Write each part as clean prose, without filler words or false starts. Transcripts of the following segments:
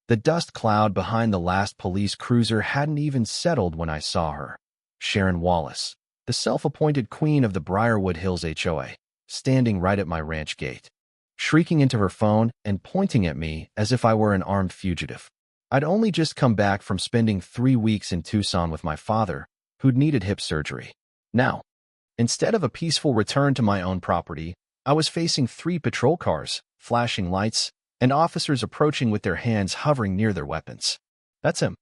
The dust cloud behind the last police cruiser hadn't even settled when I saw her. Sharon Wallace, the self-appointed queen of the Briarwood Hills HOA, standing right at my ranch gate, shrieking into her phone and pointing at me as if I were an armed fugitive. I'd only just come back from spending 3 weeks in Tucson with my father, who'd needed hip surgery. Now, instead of a peaceful return to my own property, I was facing 3 patrol cars, flashing lights, and officers approaching with their hands hovering near their weapons. "That's him!"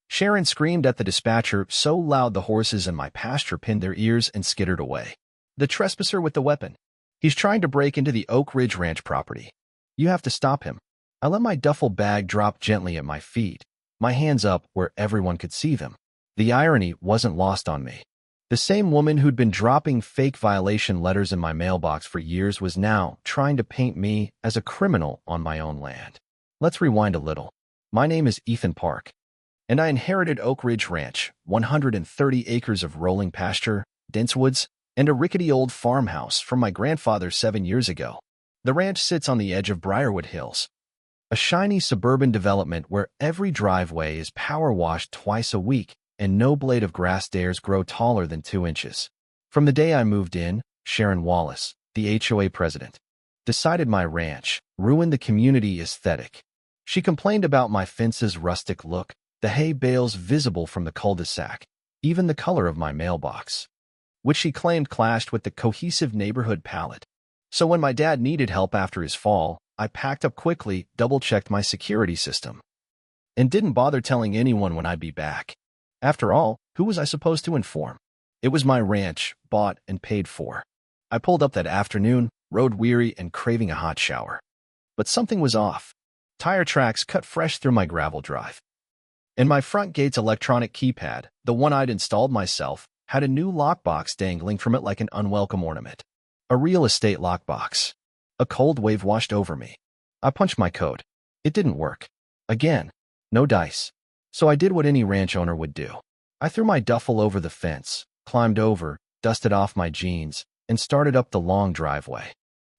Sharon screamed at the dispatcher so loud the horses in my pasture pinned their ears and skittered away. "The trespasser with the weapon. He's trying to break into the Oak Ridge Ranch property. You have to stop him." I let my duffel bag drop gently at my feet, my hands up where everyone could see them. The irony wasn't lost on me. The same woman who'd been dropping fake violation letters in my mailbox for years was now trying to paint me as a criminal on my own land. Let's rewind a little. My name is Ethan Park, and I inherited Oak Ridge Ranch, 130 acres of rolling pasture, dense woods, and a rickety old farmhouse from my grandfather 7 years ago. The ranch sits on the edge of Briarwood Hills, a shiny suburban development where every driveway is power washed twice a week and no blade of grass dares grow taller than 2 inches. From the day I moved in, Sharon Wallace, the HOA president, decided my ranch ruined the community aesthetic. She complained about my fence's rustic look, the hay bales visible from the cul-de-sac, even the color of my mailbox, which she claimed clashed with the cohesive neighborhood palette. So when my dad needed help after his fall, I packed up quickly, double-checked my security system, and didn't bother telling anyone when I'd be back. After all, who was I supposed to inform? It was my ranch, bought and paid for. I pulled up that afternoon, road-weary and craving a hot shower. But something was off. Tire tracks cut fresh through my gravel drive. And my front gate's electronic keypad, the one I'd installed myself, had a new lockbox dangling from it like an unwelcome ornament. A real estate lockbox. A cold wave washed over me. I punched my code. It didn't work. Again, no dice. So I did what any ranch owner would do. I threw my duffel over the fence, climbed over, dusted off my jeans, and started up the long driveway.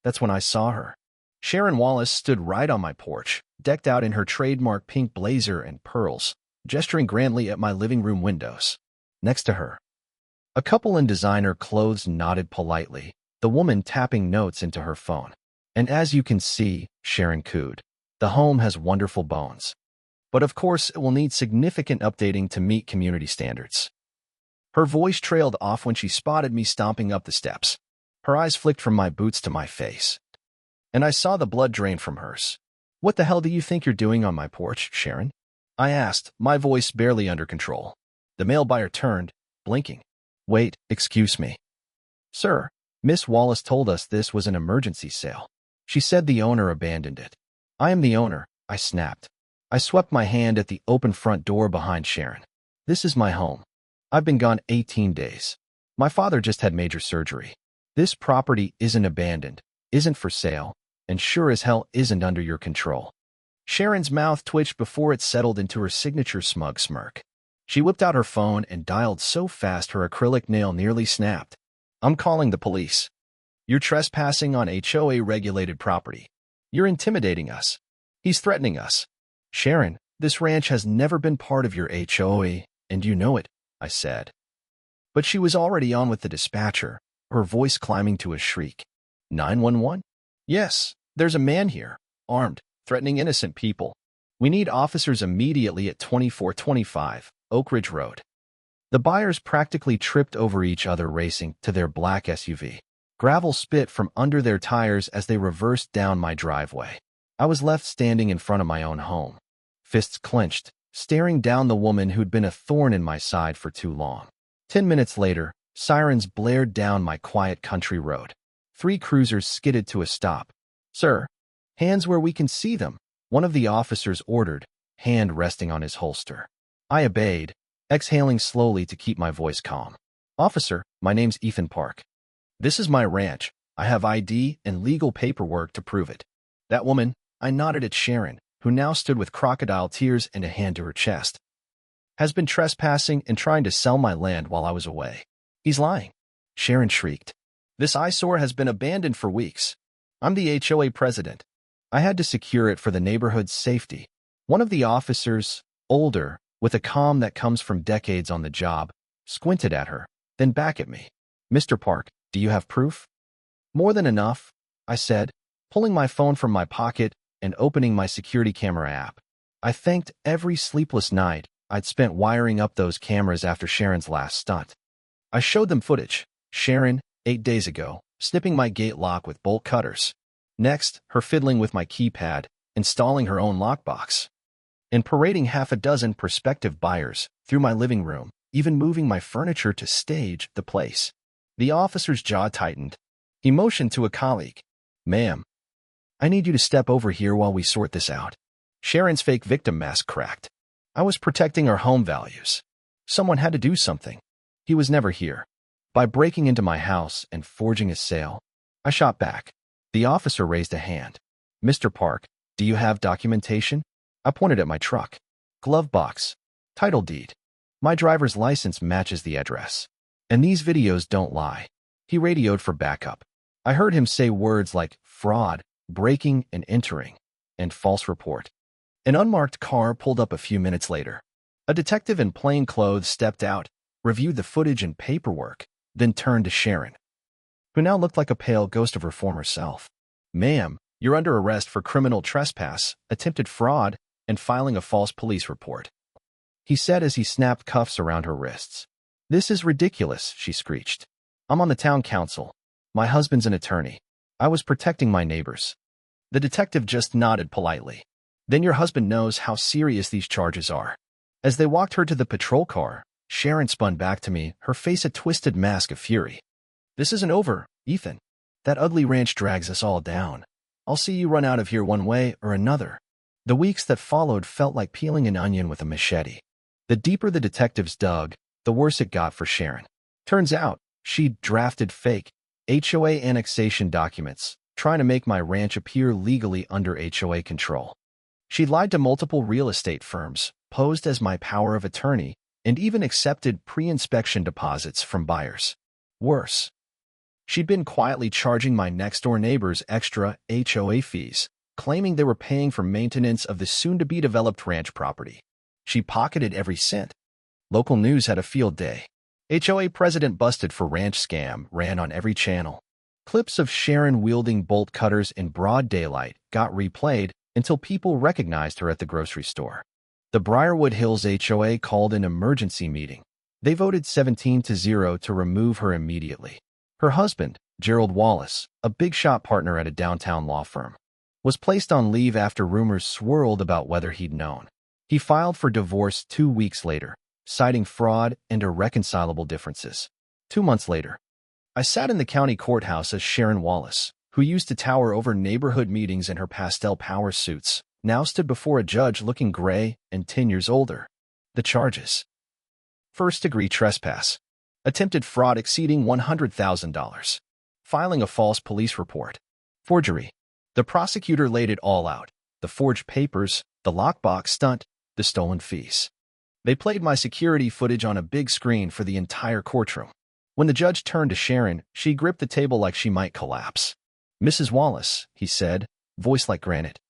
That's when I saw her. Sharon Wallace stood right on my porch, decked out in her trademark pink blazer and pearls, gesturing grandly at my living room windows. Next to her, a couple in designer clothes nodded politely, the woman tapping notes into her phone. "And as you can see," Sharon cooed, "the home has wonderful bones. But of course, it will need significant updating to meet community standards." Her voice trailed off when she spotted me stomping up the steps. Her eyes flicked from my boots to my face, and I saw the blood drain from hers. "What the hell do you think you're doing on my porch, Sharon?" I asked, my voice barely under control. The mail buyer turned, blinking. "Wait, excuse me. Sir, Miss Wallace told us this was an emergency sale. She said the owner abandoned it." "I am the owner," I snapped. I swept my hand at the open front door behind Sharon. "This is my home. I've been gone 18 days. My father just had major surgery. This property isn't abandoned, isn't for sale, and sure as hell isn't under your control." Sharon's mouth twitched before it settled into her signature smug smirk. She whipped out her phone and dialed so fast her acrylic nail nearly snapped. "I'm calling the police. You're trespassing on HOA-regulated property. You're intimidating us. He's threatening us. Sharon, this ranch has never been part of your HOA, and you know it," I said. But she was already on with the dispatcher, her voice climbing to a shriek. 911? "Yes, there's a man here, armed, threatening innocent people. We need officers immediately at 2425 Oak Ridge Road." The buyers practically tripped over each other racing to their black SUV. Gravel spit from under their tires as they reversed down my driveway. I was left standing in front of my own home, fists clenched, staring down the woman who'd been a thorn in my side for too long. 10 minutes later, sirens blared down my quiet country road. 3 cruisers skidded to a stop. "Sir, hands where we can see them," one of the officers ordered, hand resting on his holster. I obeyed, exhaling slowly to keep my voice calm. "Officer, my name's Ethan Park. This is my ranch. I have ID and legal paperwork to prove it." That woman, I nodded at Sharon, who now stood with crocodile tears and a hand to her chest, "has been trespassing and trying to sell my land while I was away." "He's lying," Sharon shrieked. "This eyesore has been abandoned for weeks. I'm the HOA president. I had to secure it for the neighborhood's safety. One of the officers, older, with a calm that comes from decades on the job, squinted at her, then back at me. "Mr. Park, do you have proof?" "More than enough," I said, pulling my phone from my pocket and opening my security camera app. I thanked every sleepless night I'd spent wiring up those cameras after Sharon's last stunt. I showed them footage. Sharon, 8 days ago, snipping my gate lock with bolt cutters. Next, her fiddling with my keypad, installing her own lockbox, and parading half a dozen prospective buyers through my living room, even moving my furniture to stage the place. The officer's jaw tightened. He motioned to a colleague. "Ma'am, I need you to step over here while we sort this out." Sharon's fake victim mask cracked. I was protecting our home values. Someone had to do something. He was never here. By breaking into my house and forging a sale, I shot back. The officer raised a hand. "Mr. Park, do you have documentation?" I pointed at my truck. "Glove box. Title deed. My driver's license matches the address. And these videos don't lie." He radioed for backup. I heard him say words like fraud, breaking and entering, and false report. An unmarked car pulled up a few minutes later. A detective in plain clothes stepped out, reviewed the footage and paperwork, then turned to Sharon, who now looked like a pale ghost of her former self. "Ma'am, you're under arrest for criminal trespass, attempted fraud, and filing a false police report," he said as he snapped cuffs around her wrists. "This is ridiculous," she screeched. "I'm on the town council. My husband's an attorney. I was protecting my neighbors." The detective just nodded politely. "Then your husband knows how serious these charges are." As they walked her to the patrol car, Sharon spun back to me, her face a twisted mask of fury. "This isn't over, Ethan. That ugly ranch drags us all down. I'll see you run out of here one way or another." The weeks that followed felt like peeling an onion with a machete. The deeper the detectives dug, the worse it got for Sharon. Turns out, she'd drafted fake HOA annexation documents, trying to make my ranch appear legally under HOA control. She'd lied to multiple real estate firms, posed as my power of attorney, and even accepted pre-inspection deposits from buyers. Worse, she'd been quietly charging my next-door neighbors extra HOA fees, claiming they were paying for maintenance of the soon-to-be-developed ranch property. She pocketed every cent. Local news had a field day. HOA president busted for ranch scam ran on every channel. Clips of Sharon wielding bolt cutters in broad daylight got replayed until people recognized her at the grocery store. The Briarwood Hills HOA called an emergency meeting. They voted 17-0 to remove her immediately. Her husband, Gerald Wallace, a big-shot partner at a downtown law firm, was placed on leave after rumors swirled about whether he'd known. He filed for divorce 2 weeks later, citing fraud and irreconcilable differences. 2 months later, I sat in the county courthouse as Sharon Wallace, who used to tower over neighborhood meetings in her pastel power suits, now stood before a judge looking gray and 10 years older. The charges: first-degree trespass, attempted fraud exceeding $100,000, filing a false police report, forgery. The prosecutor laid it all out: the forged papers, the lockbox stunt, the stolen fees. They played my security footage on a big screen for the entire courtroom. When the judge turned to Sharon, she gripped the table like she might collapse. "Mrs. Wallace," he said, voice like granite,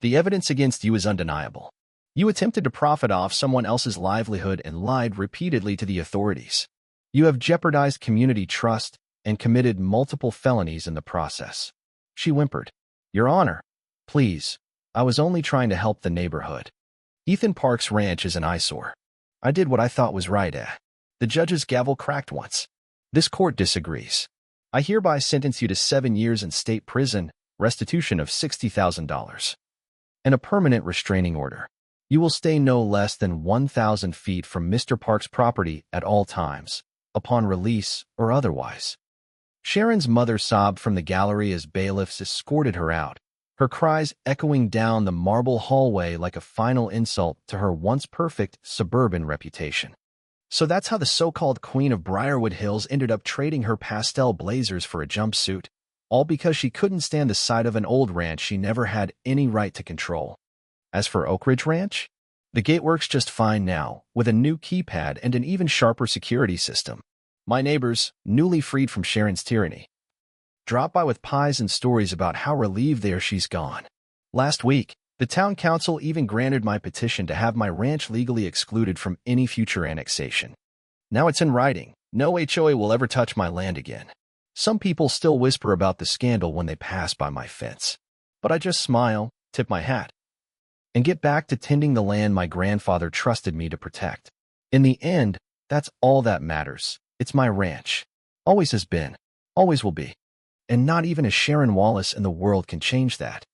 "the evidence against you is undeniable. You attempted to profit off someone else's livelihood and lied repeatedly to the authorities. You have jeopardized community trust and committed multiple felonies in the process." She whimpered. "Your Honor, please, I was only trying to help the neighborhood. Ethan Park's ranch is an eyesore. I did what I thought was right, The judge's gavel cracked once. "This court disagrees. I hereby sentence you to 7 years in state prison, restitution of $60,000, and a permanent restraining order. You will stay no less than 1,000 feet from Mr. Park's property at all times, upon release or otherwise." Sharon's mother sobbed from the gallery as bailiffs escorted her out, her cries echoing down the marble hallway like a final insult to her once-perfect suburban reputation. So that's how the so-called Queen of Briarwood Hills ended up trading her pastel blazers for a jumpsuit, all because she couldn't stand the sight of an old ranch she never had any right to control. As for Oak Ridge Ranch, the gate works just fine now, with a new keypad and an even sharper security system. My neighbors, newly freed from Sharon's tyranny, drop by with pies and stories about how relieved they are she's gone. Last week, The town council even granted my petition to have my ranch legally excluded from any future annexation. Now it's in writing. No HOA will ever touch my land again. Some people still whisper about the scandal when they pass by my fence. But I just smile, tip my hat, and get back to tending the land my grandfather trusted me to protect. In the end, that's all that matters. It's my ranch. Always has been. Always will be. And not even a Sharon Wallace in the world can change that.